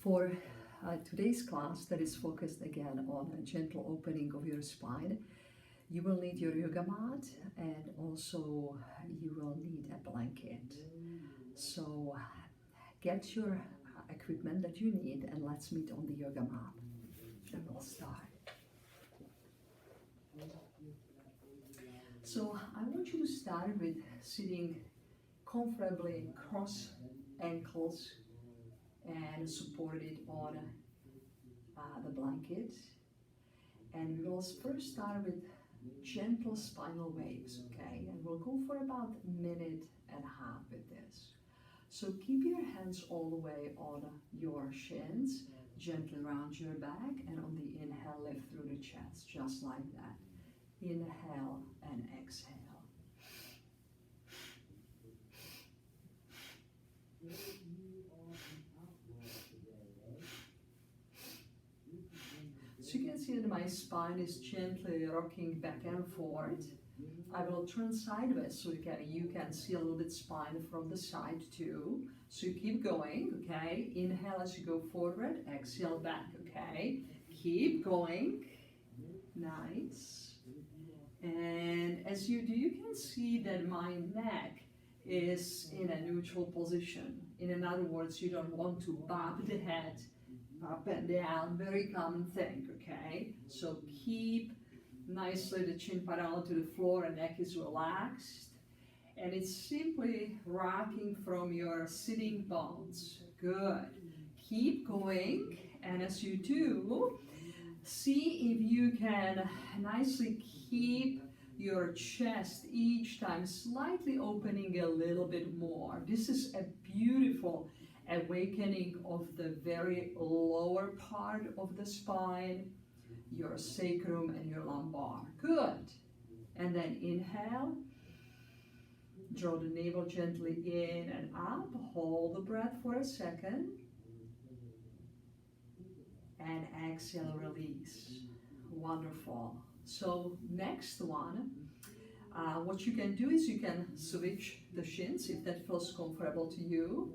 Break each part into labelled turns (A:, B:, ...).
A: For today's class that is focused again on a gentle opening of your spine, you will need your yoga mat and also you will need a blanket. So get your equipment that you need and let's meet on the yoga mat and we'll start. So I want you to start with sitting comfortably, cross ankles and supported on the blanket. And we will first start with gentle spinal waves, okay? And we'll go for about a minute and a half with this. So keep your hands all the way on your shins, gently round your back, and on the inhale, lift through the chest, just like that. Inhale and exhale. So you can see that my spine is gently rocking back and forth. I will turn sideways so you can see a little bit spine from the side too. So you keep going, okay? Inhale as you go forward, exhale back, okay? Keep going. Nice. And as you do, you can see that my neck is in a neutral position. In other words, you don't want to bob the head up and down, very common thing, okay? So keep nicely the chin parallel to the floor and neck is relaxed. And it's simply rocking from your sitting bones. Good. Keep going, and as you do, see if you can nicely keep your chest each time slightly opening a little bit more. This is a beautiful awakening of the very lower part of the spine, your sacrum and your lumbar. Good. And then inhale. Draw the navel gently in and up. Hold the breath for a second. And exhale, release. Wonderful. So next one, what you can do is you can switch the shins if that feels comfortable to you.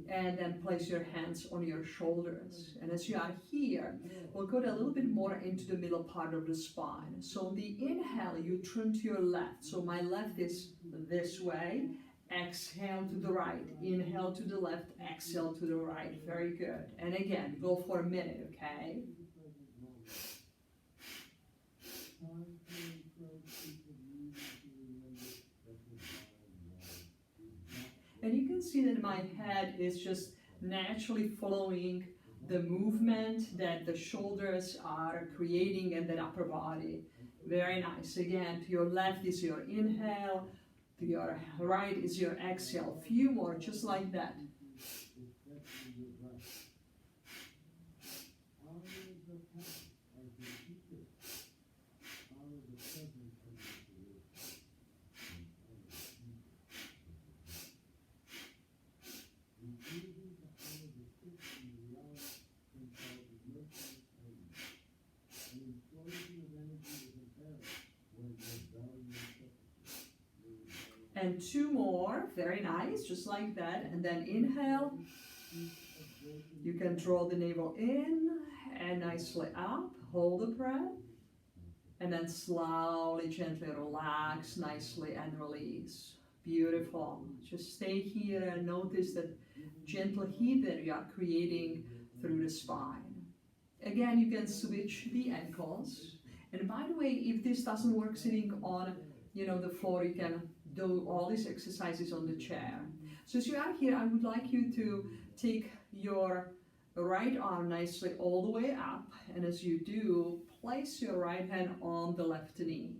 A: And then place your hands on your shoulders. And as you are here, we'll go a little bit more into the middle part of the spine. So on the inhale, you turn to your left. So my left is this way. Exhale to the right. Inhale to the left. Exhale to the right. Very good. And again, go for a minute, okay? And you can see that my head is just naturally following the movement that the shoulders are creating and the upper body. Very nice. Again, to your left is your inhale, to your right is your exhale. A few more, just like that. And two more, very nice, just like that. And then inhale. You can draw the navel in and nicely up. Hold the breath. And then slowly, gently relax nicely and release. Beautiful. Just stay here and notice that gentle heat that you are creating through the spine. Again, you can switch the ankles. And by the way, if this doesn't work sitting on the floor, you can do all these exercises on the chair. So as you are here, I would like you to take your right arm nicely all the way up, and as you do, place your right hand on the left knee.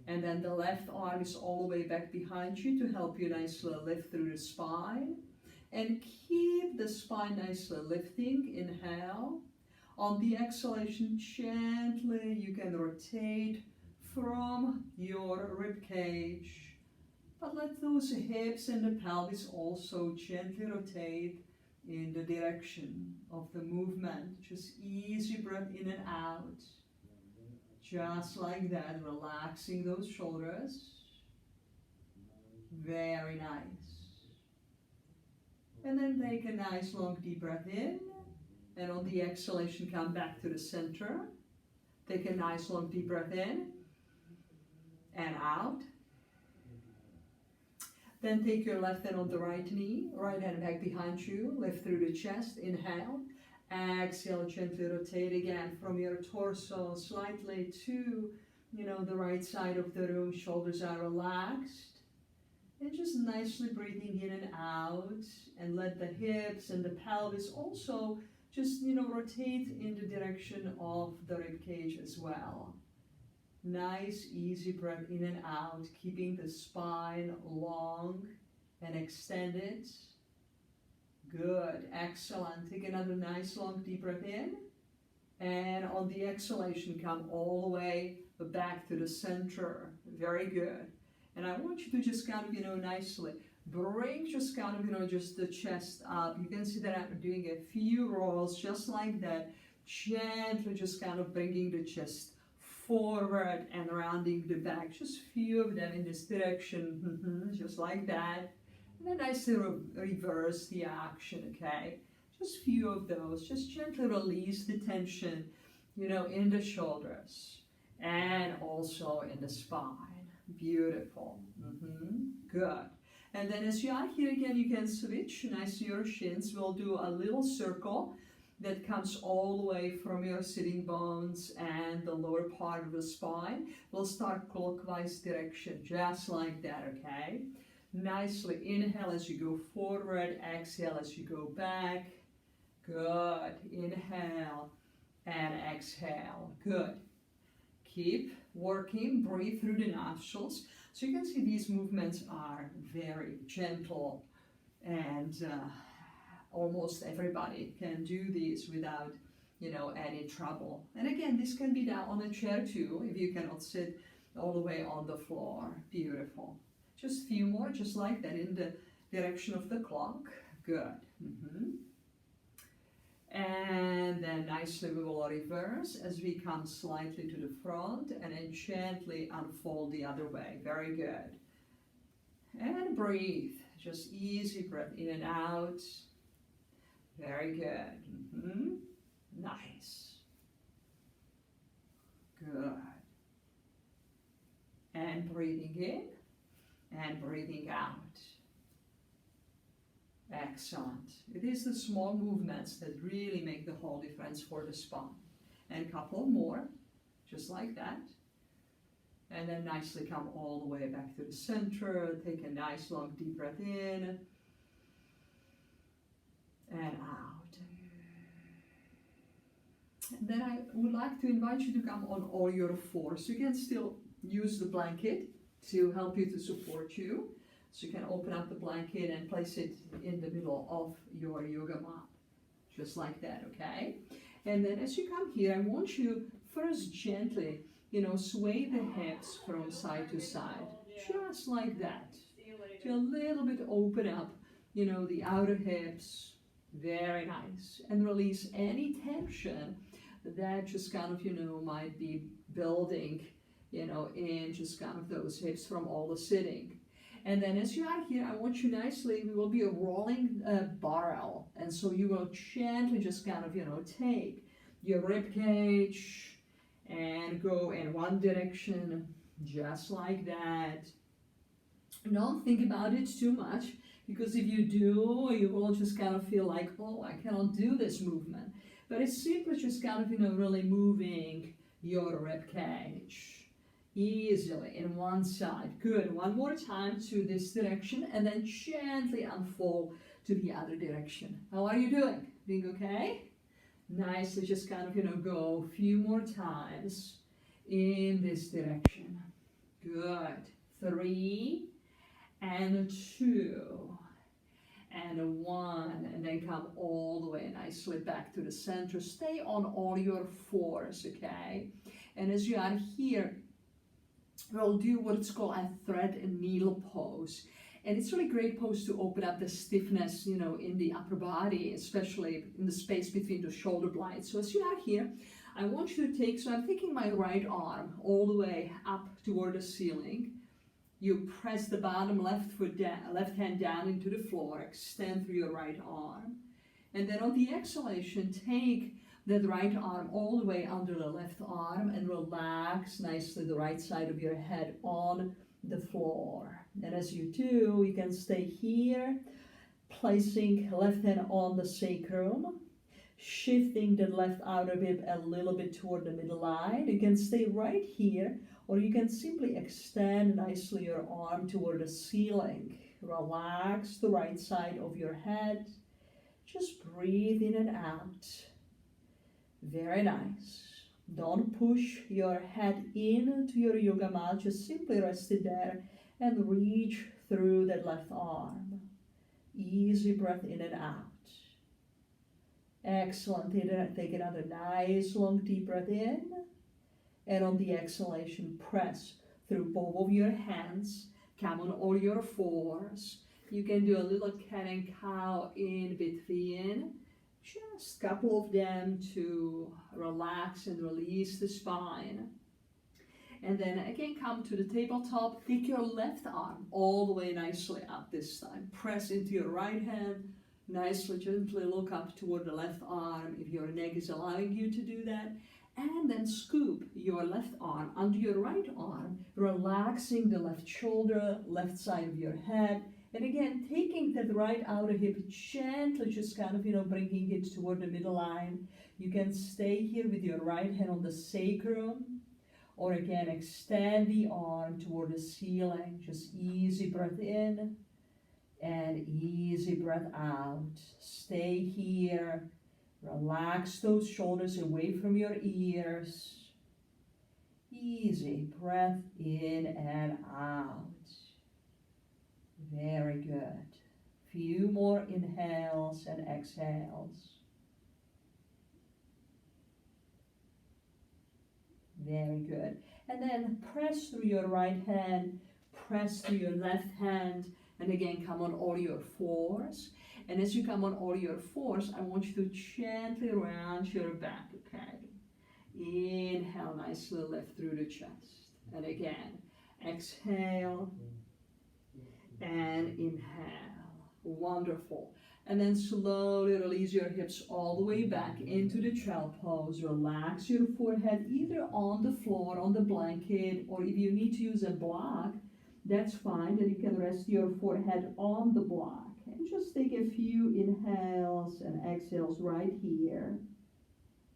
A: And then the left arm is all the way back behind you to help you nicely lift through the spine. And keep the spine nicely lifting. Inhale. On the exhalation, gently you can rotate from your rib cage. But let those hips and the pelvis also gently rotate in the direction of the movement. Just easy breath in and out. Just like that, relaxing those shoulders. Very nice. And then take a nice long deep breath in And on the exhalation, come back to the center. Take a nice long deep breath in and out. Then take your left hand on the right knee, right hand back behind you, lift through the chest, inhale. Exhale, gently rotate again from your torso slightly to, the right side of the room. Shoulders are relaxed. And just nicely breathing in and out, and let the hips and the pelvis also just, rotate in the direction of the rib cage as well. Nice, easy breath in and out, keeping the spine long and extended. Good, excellent. Take another nice long deep breath in. And on the exhalation, come all the way back to the center. Very good. And I want you to just kind of, nicely bring just kind of, just the chest up. You can see that I'm doing a few rolls just like that. Gently just kind of bringing the chest forward and rounding the back. Just few of them in this direction, just like that. And then nicely reverse the action, okay? Just few of those. Just gently release the tension, in the shoulders and also in the spine. Beautiful. Good. And then as you are here again, you can switch nicely your shins. We'll do a little circle that comes all the way from your sitting bones and the lower part of the spine. We'll start clockwise direction, just like that, okay? Nicely inhale as you go forward, exhale as you go back. Good. Inhale and exhale. Good. Keep working, breathe through the nostrils. So you can see these movements are very gentle, and almost everybody can do these without, any trouble. And again, this can be done on a chair too, if you cannot sit all the way on the floor. Beautiful. Just a few more, just like that, in the direction of the clock. Good. And then nicely we will reverse as we come slightly to the front and then gently unfold the other way. Very good. And breathe. Just easy breath in and out. Very good. Nice. Good. And breathing in and breathing out. Excellent. It is the small movements that really make the whole difference for the spine. And a couple more, just like that. And then nicely come all the way back to the center. Take a nice long deep breath in and out. And then I would like to invite you to come on all your fours. You can still use the blanket to help you, to support you. So you can open up the blanket and place it in the middle of your yoga mat, just like that, okay? And then as you come here, I want you first gently, sway the hips from side to side, just like that. To a little bit open up, the outer hips, very nice. And release any tension that just kind of, might be building, in just kind of those hips from all the sitting. And then as you are here, I want you nicely, we will be a rolling barrel. And so you will gently just kind of, take your rib cage and go in one direction, just like that. Don't think about it too much, because if you do, you will just kind of feel like, oh, I cannot do this movement. But it's simply just kind of, really moving your rib cage. Easily in one side. Good. One more time to this direction and then gently unfold to the other direction. How are you doing? Doing okay? Nicely just kind of, go a few more times in this direction. Good. 3 and 2 and 1, and then come all the way nicely back to the center. Stay on all your fours, okay? And as you are here, we'll do what's called a thread and needle pose. And it's really great pose to open up the stiffness, in the upper body, especially in the space between the shoulder blades. So as you are here, I want you to take, so I'm taking my right arm all the way up toward the ceiling. You press the bottom left hand down into the floor, extend through your right arm. And then on the exhalation, take that right arm all the way under the left arm and relax nicely the right side of your head on the floor. And as you do, you can stay here, placing left hand on the sacrum, shifting the left outer rib a little bit toward the middle line. You can stay right here, or you can simply extend nicely your arm toward the ceiling. Relax the right side of your head. Just breathe in and out. Very nice. Don't push your head into your yoga mat. Just simply rest it there and reach through that left arm. Easy breath in and out. Excellent. Take another nice long deep breath in. And on the exhalation, press through both of your hands. Come on all your fours. You can do a little cat and cow in between. Just a couple of them to relax and release the spine. And then again, come to the tabletop. Take your left arm all the way nicely up this time. Press into your right hand. Nicely, gently look up toward the left arm if your neck is allowing you to do that. And then scoop your left arm under your right arm, relaxing the left shoulder, left side of your head. And again, taking that right outer hip gently, just kind of, bringing it toward the middle line. You can stay here with your right hand on the sacrum, or again, extend the arm toward the ceiling. Just easy breath in and easy breath out. Stay here. Relax those shoulders away from your ears. Easy breath in and out. Very good. Few more inhales and exhales. Very good. And then press through your right hand, press through your left hand, and again come on all your fours. And as you come on all your fours, I want you to gently round your back, okay? Inhale, nicely lift through the chest. And again, exhale and inhale. Wonderful. And then slowly release your hips all the way back into the child pose. Relax your forehead either on the floor, on the blanket, or if you need to use a block, that's fine. Then you can rest your forehead on the block. And just take a few inhales and exhales right here.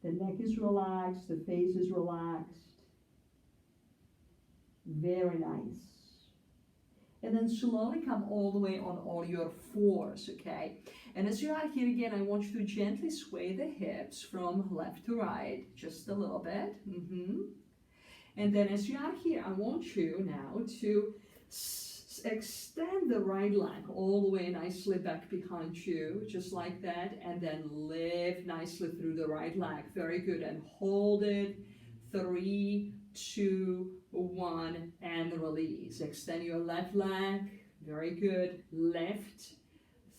A: The neck is relaxed, the face is relaxed. Very nice. And then slowly come all the way on all your fours, okay? And as you are here again, I want you to gently sway the hips from left to right, just a little bit. And then as you are here, I want you now to extend the right leg all the way nicely back behind you, just like that, and then lift nicely through the right leg. Very good, and hold it. 3, 2, 1, and release. Extend your left leg. Very good. Lift.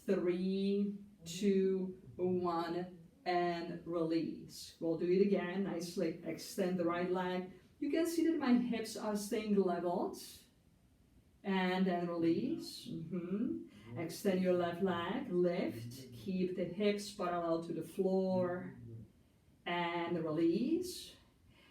A: 3, 2, 1, and release. We'll do it again. Nicely extend the right leg. You can see that my hips are staying leveled. And then release. Extend your left leg. Lift. Keep the hips parallel to the floor. And release.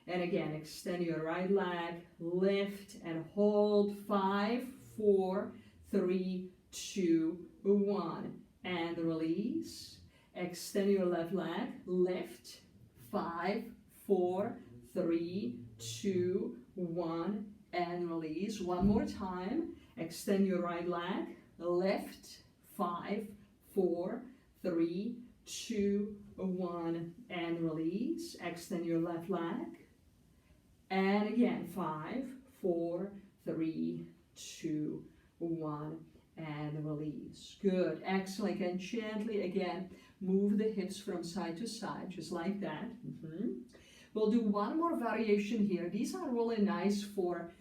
A: And again, extend your right leg. Lift and hold. 5, 4, 3, 2, 1. And release. Extend your left leg. Lift. 5, 4, 3, 2, 1. And release. One more time. Extend your right leg. Lift. 5, 4, 3, 2, 1. And release. Extend your left leg. And again, 5, 4, 3, 2, 1. And release. Good. Excellent. And gently again, move the hips from side to side, just like that. We'll do one more variation here. These are really nice for,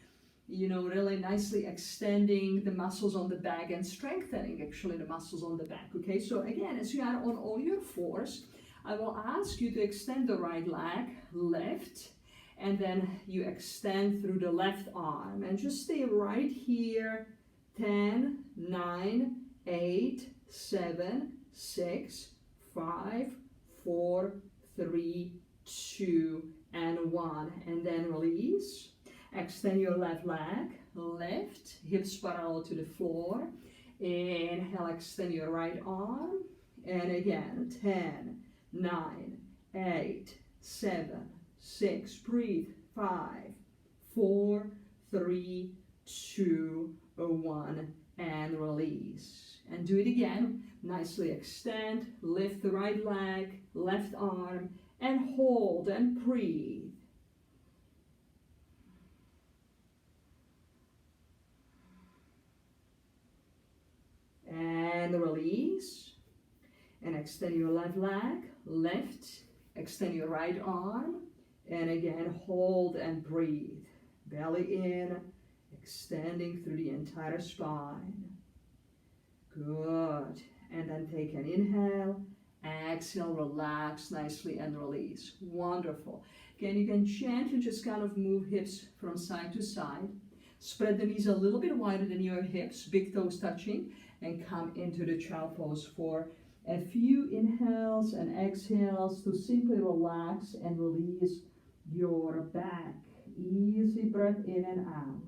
A: really nicely extending the muscles on the back and strengthening actually the muscles on the back. Okay, so again, as you are on all your fours, I will ask you to extend the right leg, lift, and then you extend through the left arm and just stay right here. 10, 9, 8, 7, 6, 5, 4, 3, 2, and 1. And then release. Extend your left leg, lift, hips parallel to the floor. Inhale, extend your right arm. And again, 10, 9, 8, 7, 6, breathe, 5, 4, 3, 2, 1, and release. And do it again. Nicely extend, lift the right leg, left arm, and hold and breathe. And release. And extend your left leg, lift, extend your right arm, and again hold and breathe. Belly in, extending through the entire spine. Good. And then take an inhale, exhale, relax nicely and release. Wonderful. Again, you can gently just kind of move hips from side to side. Spread the knees a little bit wider than your hips, big toes touching, and come into the child pose for a few inhales and exhales to simply relax and release your back. Easy breath in and out.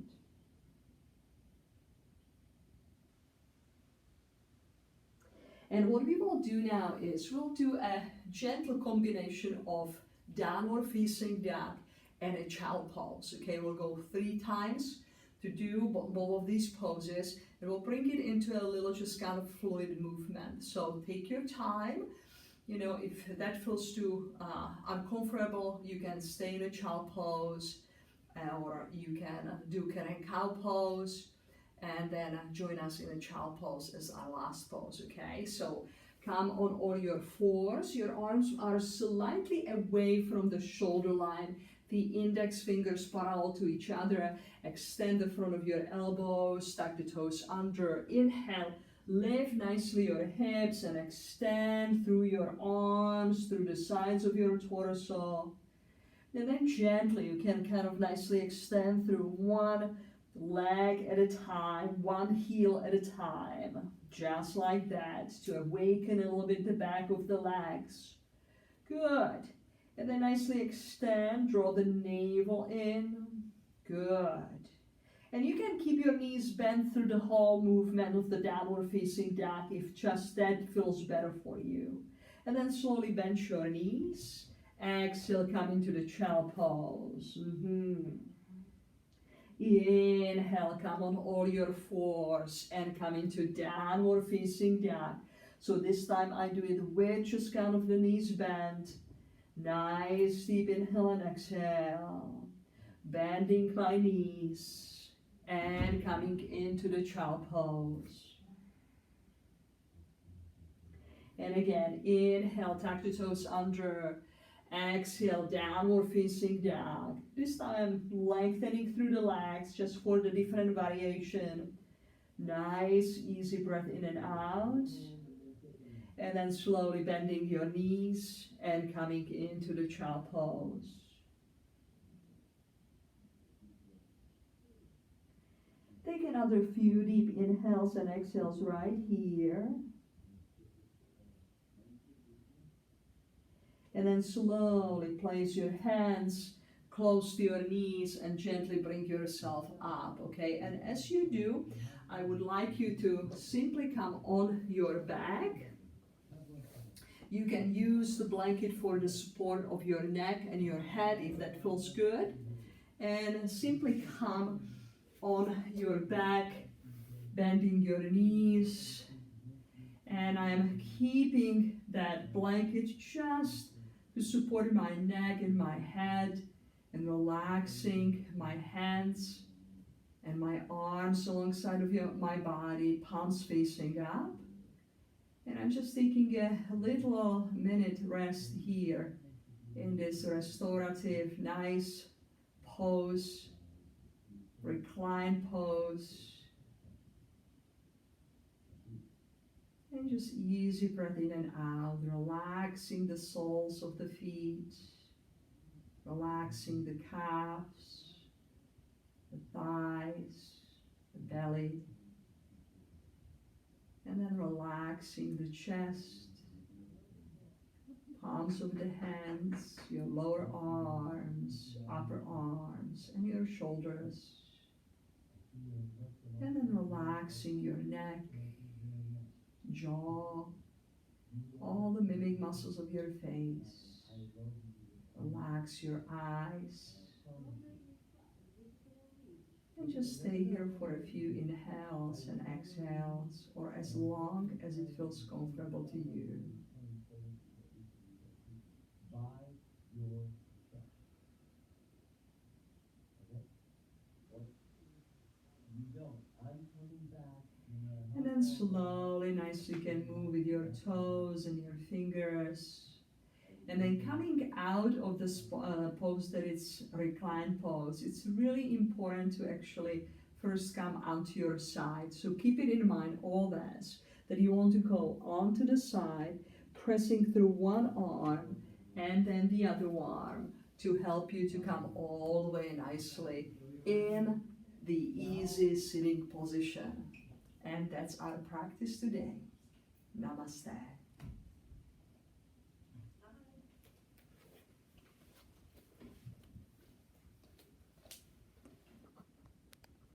A: And what we will do now is we'll do a gentle combination of downward facing dog and a child pose. Okay, we'll go 3 times to do both of these poses, and we'll bring it into a little just kind of fluid movement. So take your time. You know, if that feels too uncomfortable, you can stay in a child pose, or you can do cat and cow pose, and then join us in a child pose as our last pose. Okay, so come on all your fours. Your arms are slightly away from the shoulder line. The index fingers parallel to each other. Extend the front of your elbows, tuck the toes under. Inhale, lift nicely your hips and extend through your arms, through the sides of your torso. And then gently, you can kind of nicely extend through one leg at a time, one heel at a time. Just like that, to awaken a little bit the back of the legs. Good. And then nicely extend, draw the navel in. Good. And you can keep your knees bent through the whole movement of the downward facing dog if just that feels better for you. And then slowly bend your knees. Exhale, come into the child pose. Inhale, come on all your fours and come into downward facing dog. So this time I do it with just kind of the knees bent. Nice deep inhale and exhale. Bending my knees and coming into the child pose. And again, inhale, tuck the toes under. Exhale, downward facing dog. This time lengthening through the legs just for the different variation. Nice, easy breath in and out. And then slowly bending your knees and coming into the child pose. Take another few deep inhales and exhales right here. And then slowly place your hands close to your knees and gently bring yourself up, okay? And as you do, I would like you to simply come on your back. You can use the blanket for the support of your neck and your head if that feels good. And simply come on your back, bending your knees. And I'm keeping that blanket just to support my neck and my head, and relaxing my hands and my arms alongside of my body, palms facing up. And I'm just taking a little minute rest here in this restorative, nice pose, recline pose. And just easy breath in and out, relaxing the soles of the feet, relaxing the calves, the thighs, the belly, and then relaxing the chest, palms of the hands, your lower arms, upper arms, and your shoulders. And then relaxing your neck, jaw, all the mimic muscles of your face. Relax your eyes. And just stay here for a few inhales and exhales, or as long as it feels comfortable to you. And then slowly, nicely, you can move with your toes and your fingers. And then coming out of the pose that it's reclined pose, it's really important to actually first come onto your side. So keep it in mind always that you want to go onto the side, pressing through one arm and then the other arm to help you to come all the way nicely in the easy sitting position. And that's our practice today. Namaste.